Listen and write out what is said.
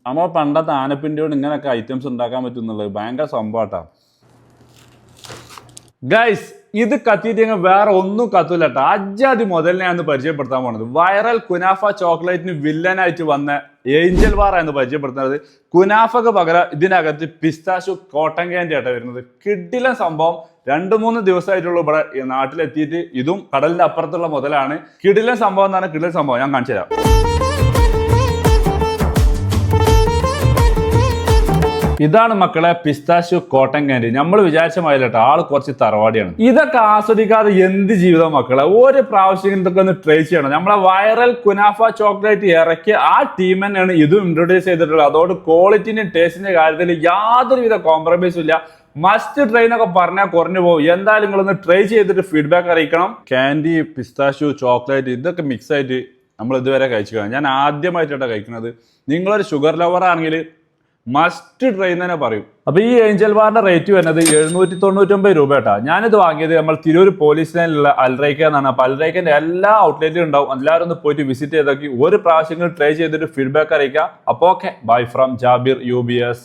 നമ്മൾ പണ്ടത്തെ ആനപ്പിണ്ടി കൊണ്ട് ഇങ്ങനെയൊക്കെ ഐറ്റംസ് ഉണ്ടാക്കാൻ പറ്റുന്നുള്ളത് ഭയങ്കര സംഭവട്ടാ. ഗൈസ്, ഇത് കത്തിയിട്ട് വേറെ ഒന്നും കത്തൂല കേട്ടോ. അജാതി മുതലിനെയാണ് പരിചയപ്പെടുത്താൻ പോണത്. വൈറൽ കുനാഫ ചോക്ലേറ്റിന് വില്ലനായിട്ട് വന്ന ഏഞ്ചൽ ബാർ എന്ന് പരിചയപ്പെടുത്തുന്നത്. കുനാഫക്ക് പകരം ഇതിനകത്ത് പിസ്താഷു കോട്ടൺ ക്യാൻഡി ആയിട്ട് വരുന്നത്. കിടിലൻ സംഭവം. 2-3 ദിവസമായിട്ടുള്ള ഇവിടെ നാട്ടിലെത്തിയിട്ട്. ഇതും കടലിന്റെ അപ്പുറത്തുള്ള മുതലാണ്. കിടിലൻ സംഭവം എന്നാണ്. കിടിലൻ സംഭവം ഞാൻ കാണിച്ചു തരാം. ഇതാണ് മക്കളെ പിസ്താഷ്യൂ കോട്ടൺ ക്യാൻഡി. നമ്മൾ വിചാരിച്ച മാതിരിട്ടോ, ആള് കുറച്ച് തറവാടിയാണ്. ഇതൊക്കെ ആസ്വദിക്കാതെ എന്ത് ജീവിതം മക്കളെ. ഒരു പ്രാവശ്യം ഇതൊക്കെ ഒന്ന് ട്രൈ ചെയ്യണം. നമ്മളെ വൈറൽ കുനാഫ ചോക്ലേറ്റ് ഇറക്കി ആ ടീം തന്നെയാണ് ഇതും ഇൻട്രൊഡ്യൂസ് ചെയ്തിട്ടുള്ളത്. അതോട് ക്വാളിറ്റിന്റെയും ടേസ്റ്റിന്റെ കാര്യത്തിൽ യാതൊരുവിധ കോംപ്രമൈസും ഇല്ല. മസ്റ്റ് ട്രൈ എന്നൊക്കെ പറഞ്ഞാൽ കുറഞ്ഞു പോകും. എന്തായാലും നിങ്ങളൊന്ന് ട്രൈ ചെയ്തിട്ട് ഫീഡ്ബാക്ക് അറിയിക്കണം. ക്യാൻഡി, പിസ്താഷ്യൂ, ചോക്ലേറ്റ് ഇതൊക്കെ മിക്സ് ആയിട്ട് നമ്മൾ ഇതുവരെ കഴിച്ചിരിക്കണം. ഞാൻ ആദ്യമായിട്ടാണ് കഴിക്കുന്നത്. നിങ്ങളൊരു ഷുഗർ ലവർ ആണെങ്കിൽ മസ്റ്റ് ട്രൈ എന്ന് തന്നെ പറയും. അപ്പൊ ഈ ഏഞ്ചൽ ബാറിന്റെ റേറ്റ് വരുന്നത് 799 രൂപ കേട്ടോ. ഞാനിത് വാങ്ങിയത് നമ്മൾ തിരൂർ പോലീസ് ലൈനിലുള്ള അൽറൈക്ക എന്നാണ്. അപ്പൊ അൽറൈക്കന്റെ എല്ലാ ഔട്ട്ലെറ്റിലും ഉണ്ടാവും. എല്ലാവരും ഒന്ന് പോയിട്ട് വിസിറ്റ് ചെയ്താക്കി ഒരു പ്രാവശ്യങ്ങൾ ട്രൈ ചെയ്തിട്ട് ഫീഡ്ബാക്ക് അറിയിക്കുക. അപ്പൊ okay, bye from Jabir UBS.